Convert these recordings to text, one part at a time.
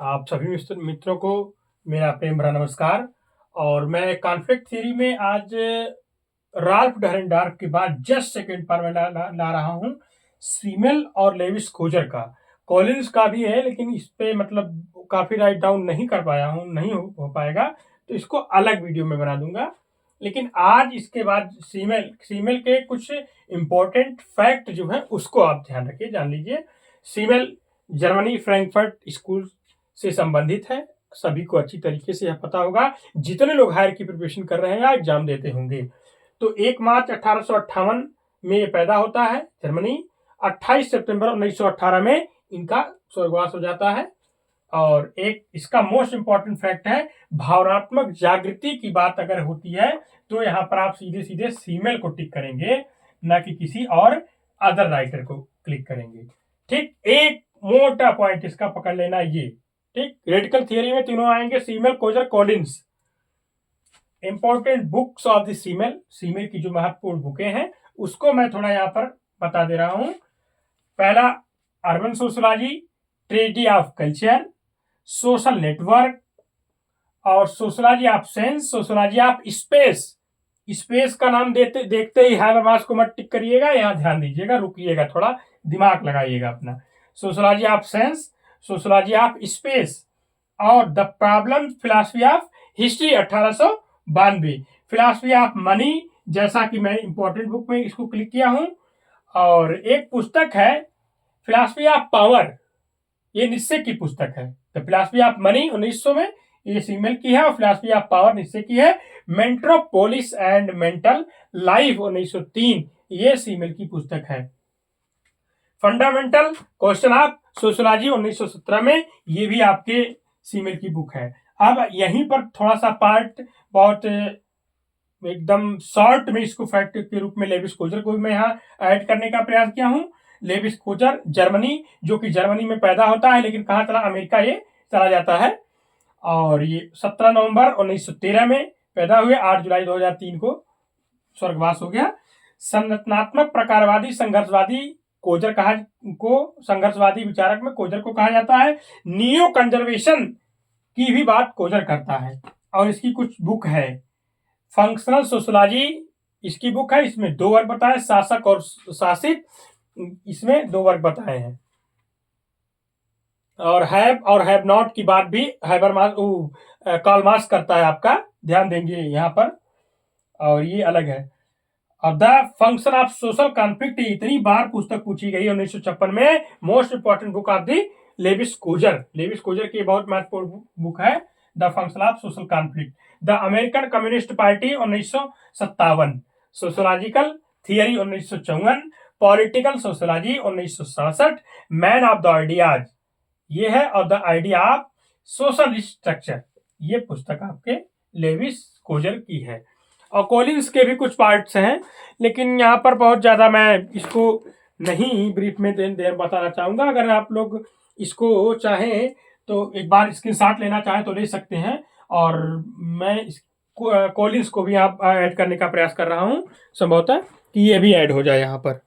आप सभी मित्रों को मेरा प्रेम भरा नमस्कार। और मैं कॉन्फ्लिक्ट थ्योरी में आज राल्फ डहरेंडार्फ के बाद जस्ट सेकंड पर मैं ला रहा हूँ सीमेल और लेविस खोजर का। कॉलिंस का भी है लेकिन इस पे मतलब काफ़ी राइट डाउन नहीं कर पाया हूँ, नहीं हो पाएगा, तो इसको अलग वीडियो में बना दूंगा। लेकिन आज इसके बाद सीमेल सीमेल के कुछ इंपॉर्टेंट फैक्ट जो है उसको आप ध्यान रखिए, जान लीजिए। सीमेल जर्मनी फ्रैंकफर्ट स्कूल से संबंधित है। सभी को अच्छी तरीके से यह पता होगा, जितने लोग हायर की प्रिपरेशन कर रहे हैं या एग्जाम देते होंगे। तो 1 मार्च 1858 में ये पैदा होता है जर्मनी। 28 सितंबर 1918 में इनका स्वर्गवास हो जाता है। और एक इसका मोस्ट इंपॉर्टेंट फैक्ट है, भावनात्मक जागृति की बात अगर होती है तो यहाँ पर आप सीधे सीधे सीमेल को टिक करेंगे, ना कि किसी और अदर राइटर को क्लिक करेंगे। ठीक, एक मोटा पॉइंट इसका पकड़ लेना ये। ठीक, रेडिकल थियरी में तीनों आएंगे, Simmel, Coser, Collins. Important books of the Simmel, Simmel की जो महत्वपूर्ण बुकें हैं उसको मैं थोड़ा यहाँ पर बता दे रहा हूं। पहला, urban sociology, tragedy of culture, social network, और sociology of sense, sociology of space. Space का नाम देखते ही हैबरमास को मत टिक करिएगा, यहाँ ध्यान दीजिएगा, रुकिएगा, थोड़ा दिमाग लगाइएगा अपना। Sociology of sense, sociology of space, और the problem philosophy of history 1892, philosophy of money, जैसा कि मैं इंपॉर्टेंट बुक में इसको क्लिक किया हूं। और एक पुस्तक है फिलॉसफी ऑफ पावर, ये निश्चय की पुस्तक है। द फिलॉसफी ऑफ मनी 1900 में, ये सीमेल की है। और फिलॉसफी ऑफ पावर निश्चय की है। मेंट्रोपोलिस एंड मेंटल लाइफ 1903, ये सीमेल की पुस्तक है। फंडामेंटल क्वेश्चन ऑफ सोशियोलॉजी 1917 में, ये भी आपके सीमेल की बुक है। अब यहीं पर थोड़ा सा पार्ट बहुत एकदम शॉर्ट में इसको फैक्ट के रूप में लेविस कोजर को भी मैं यहाँ ऐड करने का प्रयास किया हूँ। लेविस कोजर जर्मनी, जो कि जर्मनी में पैदा होता है लेकिन कहाँ चला, अमेरिका ये चला जाता है। और ये 17 नवंबर 1913 में पैदा हुए, 8 जुलाई 2003 को स्वर्गवास हो गया। संरचनात्मक प्रकारवादी संघर्षवादी कोजर संघर्षवादी विचारक में कोजर को कहा जाता है। नियो कंजर्वेशन की भी बात कोजर करता है। और इसकी कुछ बुक है, फंक्शनल सोशोलॉजी इसकी बुक है, इसमें 2 वर्ग बताए, शासक और शासित, इसमें 2 वर्ग बताए हैं। और हैव नॉट की बात भी कार्ल मार्क्स करता है, आपका ध्यान देंगे यहाँ पर। और ये अलग है। और the function of social conflict, इतनी बार पुस्तक पूछी गई 1956 में। Most important book of the Lewis Coser की बहुत महत्वपूर्ण बुक है, the function of social conflict. The American Communist Party 1957, sociological theory 1954, political sociology 1967, man of the ideas ये है, और the idea of social structure, ये पुस्तक आपके लेविस कोजर की है। और कॉलिंस के भी कुछ पार्ट्स हैं, लेकिन यहाँ पर बहुत ज़्यादा मैं इसको नहीं ब्रीफ में देर बताना चाहूँगा। अगर आप लोग इसको चाहें तो एक बार स्क्रीनशॉट लेना चाहें तो ले सकते हैं। और मैं कॉलिंस को भी आप ऐड करने का प्रयास कर रहा हूँ, संभवतः कि ये भी ऐड हो जाए यहाँ पर।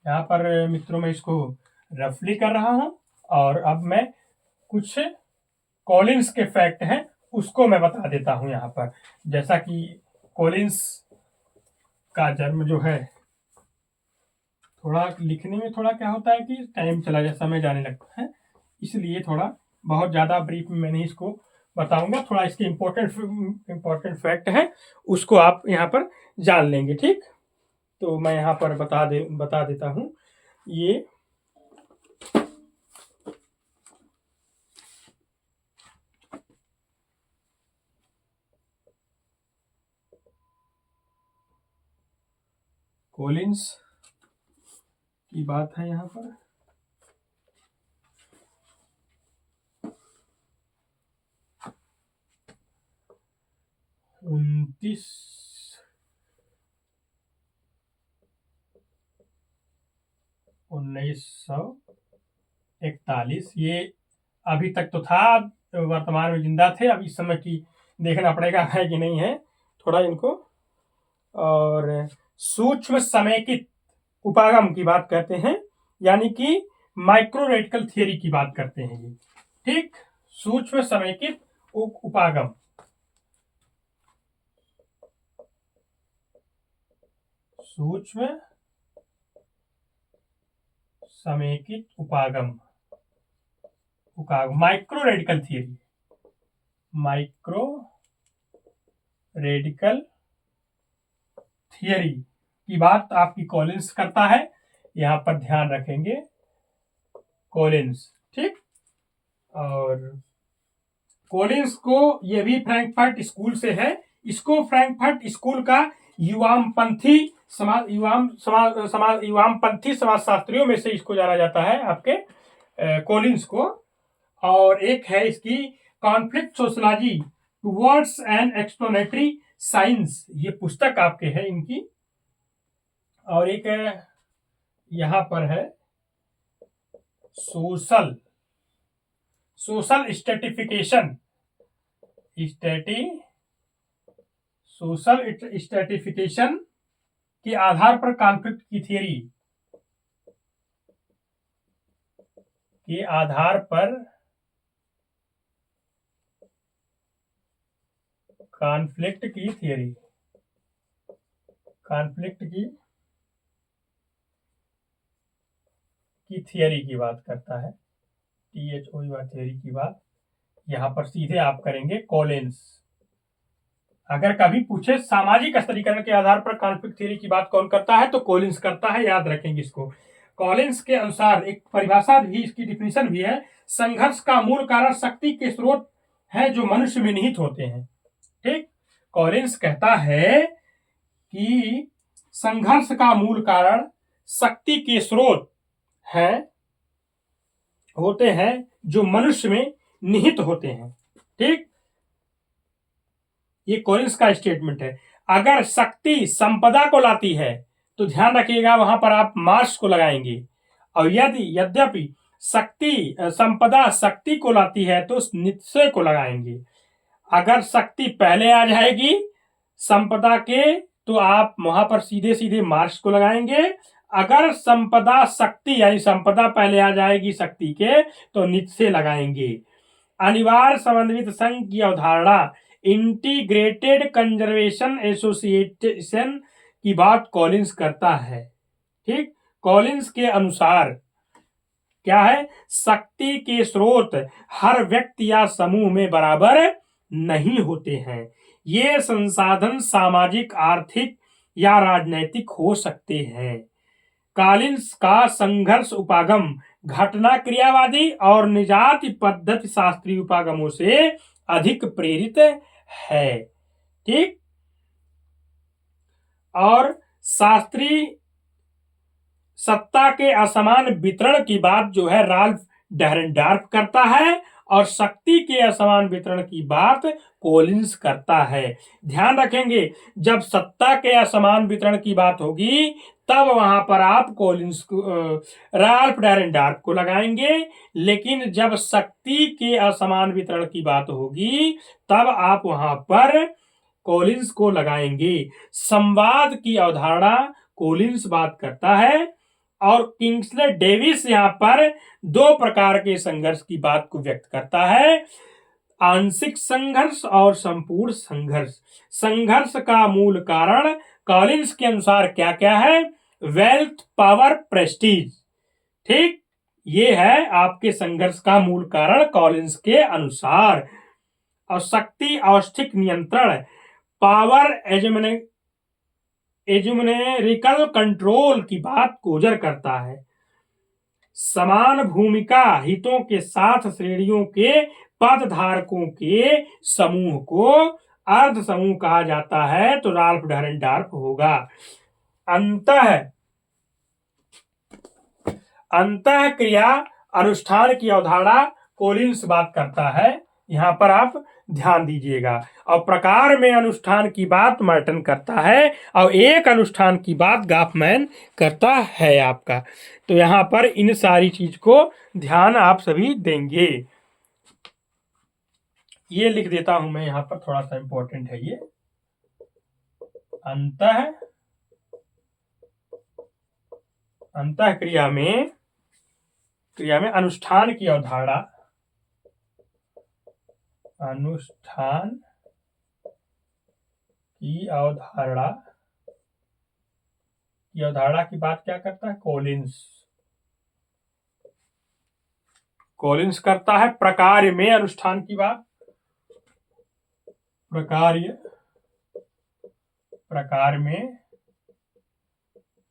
यहाँ पर मित्रों में इसको रफली कर रहा हूं। और अब मैं कुछ कॉलिंस के फैक्ट हैं उसको मैं बता देता हूं यहाँ पर। जैसा कि कॉलिंस का जन्म जो है, थोड़ा लिखने में थोड़ा क्या होता है कि टाइम चला जाए, समय जाने लगता है, इसलिए थोड़ा बहुत ज़्यादा ब्रीफ में मैं नहीं इसको बताऊंगा। थोड़ा इसके इम्पोर्टेंट फैक्ट है उसको आप यहाँ पर जान लेंगे। ठीक, तो मैं यहाँ पर बता देता हूँ। ये कॉलिंस की बात है यहाँ पर। उनतीस 1941, ये अभी तक तो था, वर्तमान में जिंदा थे। अब इस समय की देखना पड़ेगा है कि नहीं है थोड़ा इनको। और सूक्ष्म समेकित उपागम की बात करते हैं, यानी कि माइक्रो रेडिकल थियरी की बात करते हैं ये। ठीक, सूक्ष्म समेकित उपागम, सूक्ष्म समेकित उपागम, micro radical theory, micro radical theory की बात आपकी कॉलिंस करता है, यहां पर ध्यान रखेंगे कॉलिंस। ठीक, और कॉलिंस को ये भी फ्रैंकफर्ट स्कूल से है। इसको फ्रैंकफर्ट स्कूल का युवामपंथी समाजशास्त्रियों में से इसको जाना जाता है आपके कॉलिंस को। और एक है इसकी conflict sociology towards an explanatory science, ये पुस्तक आपके है इनकी। और एक यहां पर है सोशल स्ट्रेटिफिकेशन, सोशल स्ट्रेटिफिकेशन के आधार पर कॉन्फ्लिक्ट की थियरी के आधार पर कॉन्फ्लिक्ट की थियरी, कॉन्फ्लिक्ट की थियरी की बात करता है, थियरी की बात यहां पर सीधे आप करेंगे कॉलिंस। अगर कभी पूछे सामाजिक स्तरीकरण के आधार पर कॉन्फ्लिक्ट थियरी की बात कौन करता है, तो कॉलिंस करता है, याद रखेंगे इसको। कॉलिंस के अनुसार एक परिभाषा भी, इसकी डिफिनेशन भी है, संघर्ष का मूल कारण शक्ति के स्रोत है जो मनुष्य में निहित होते हैं। ठीक, कॉलिंस कहता है कि संघर्ष का मूल कारण शक्ति के स्रोत होते हैं जो मनुष्य में निहित होते हैं। ठीक, ये कॉलिंस का स्टेटमेंट है। अगर शक्ति संपदा को लाती है तो ध्यान रखिएगा वहां पर आप मार्क्स को लगाएंगे, और यद्यपि संपदा शक्ति को लाती है तो निश्चय को लगाएंगे। अगर शक्ति पहले आ जाएगी संपदा के तो आप वहां पर सीधे सीधे मार्क्स को लगाएंगे। अगर संपदा शक्ति यानी संपदा पहले आ जाएगी शक्ति के तो निश्चय लगाएंगे। अनिवार्य समन्वित संघ की अवधारणा, इंटीग्रेटेड कंजर्वेशन एसोसिएशन की बात कॉलिंस करता है। ठीक, कॉलिंस के अनुसार क्या है, शक्ति के स्रोत हर व्यक्ति या समूह में बराबर नहीं होते हैं। ये संसाधन सामाजिक, आर्थिक या राजनैतिक हो सकते हैं। कॉलिंस का संघर्ष उपागम घटना क्रियावादी और निजाति पद्धति शास्त्रीय उपागमों से अधिक प्रेरित है। ठीक, और शास्त्रीय सत्ता के असमान वितरण की बात जो है राल्फ डहरेनडॉर्फ करता है, और शक्ति के असमान वितरण की बात कॉलिंस करता है। ध्यान रखेंगे जब सत्ता के असमान वितरण की बात होगी तब वहां पर आप कॉलिंस को राल्फ डहरेनडॉर्फ को लगाएंगे, लेकिन जब शक्ति के असमान वितरण की बात होगी तब आप वहां पर कॉलिंस को लगाएंगे। संवाद की अवधारणा कॉलिंस बात करता है, और किंग्सले डेविस यहां पर दो प्रकार के संघर्ष की बात को व्यक्त करता है, आंशिक संघर्ष और संपूर्ण संघर्ष। संघर्ष का मूल कारण कॉलिंस के अनुसार क्या क्या है, वेल्थ, पावर, प्रेस्टीज। ठीक, ये है आपके संघर्ष का मूल कारण कॉलिंस के अनुसार। और शक्ति औष्ठिक नियंत्रण, पावर एजुमेरिकल कंट्रोल की बात गोचर करता है। समान भूमिका हितों के साथ श्रेणियों के पदधारकों के समूह को अर्ध समूह कहा जाता है, तो राल्फ डहरेनडॉर्फ होगा। अंतः क्रिया अनुष्ठान की अवधारणा कॉलिंस बात करता है, यहां पर आप ध्यान दीजिएगा। और प्रकार में अनुष्ठान की बात मर्टन करता है, और एक अनुष्ठान की बात गॉफमैन करता है आपका। तो यहां पर इन सारी चीज को ध्यान आप सभी देंगे। ये लिख देता हूं मैं यहां पर, थोड़ा सा इंपॉर्टेंट है ये। अंतः क्रिया में अनुष्ठान की अवधारणा, की बात क्या करता है? कॉलिंस करता है। प्रकार्य में अनुष्ठान की बात, प्रकार में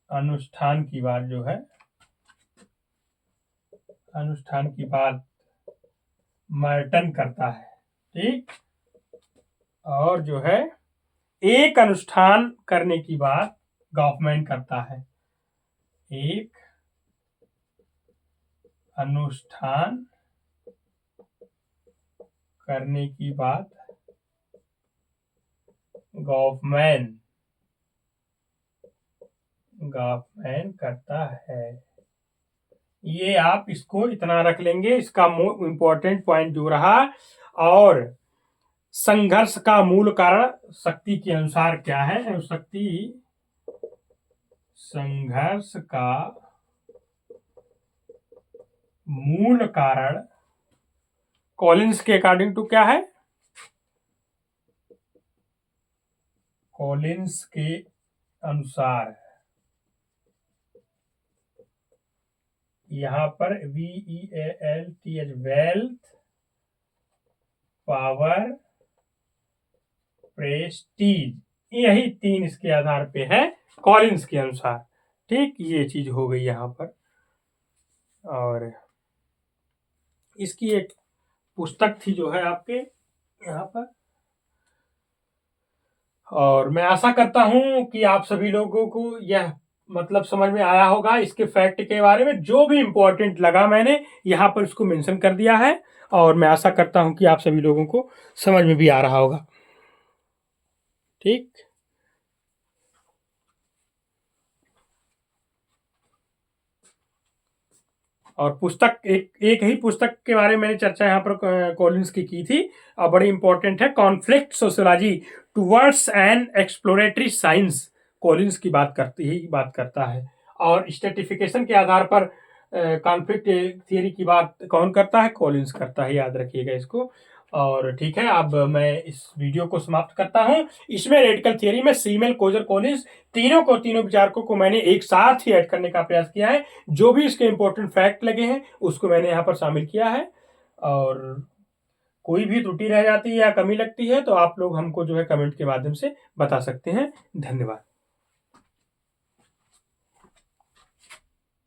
अनुष्ठान की बात जो है, अनुष्ठान की बात मर्टन करता है। ठीक। और जो है एक अनुष्ठान करने की बात गॉफमैन करता है। एक अनुष्ठान करने की बात गॉफमैन करता है। ये आप इसको इतना रख लेंगे। इसका इंपॉर्टेंट पॉइंट जो रहा, और संघर्ष का मूल कारण शक्ति के अनुसार क्या है? संघर्ष का मूल कारण कॉलिंस के अकॉर्डिंग टू क्या है? कॉलिंस के अनुसार यहां पर VEALTH, वेल्थ, पावर, प्रेस्टीज, यही 3 इसके आधार पे है कॉलिंस के अनुसार। ठीक, ये चीज हो गई यहां पर। और इसकी एक पुस्तक थी जो है आपके यहाँ पर, और मैं आशा करता हूं कि आप सभी लोगों को यह मतलब समझ में आया होगा। इसके फैक्ट के बारे में जो भी इंपॉर्टेंट लगा मैंने यहाँ पर इसको मेंशन कर दिया है, और मैं आशा करता हूं कि आप सभी लोगों को समझ में भी आ रहा होगा। ठीक। और पुस्तक एक ही पुस्तक के बारे में मैंने चर्चा यहाँ पर कॉलिंस की थी, और बड़ी इंपॉर्टेंट है, conflict sociology towards an exploratory science. Collins की बात करता है। और स्ट्रेटिफिकेशन के आधार पर कॉन्फ्लिक्ट थियरी की बात कौन करता है? कॉलिंस करता है, याद रखिएगा इसको। और ठीक है, अब मैं इस वीडियो को समाप्त करता हूं। इसमें रेडिकल थियरी में सीमेल, कोजर, कॉलिंस तीनों विचारकों को मैंने एक साथ ही ऐड करने का प्रयास किया है। जो भी इसके इंपॉर्टेंट फैक्ट लगे हैं उसको मैंने यहाँ पर शामिल किया है। और कोई भी त्रुटि रह जाती है या कमी लगती है तो आप लोग हमको जो है कमेंट के माध्यम से बता सकते हैं। धन्यवाद।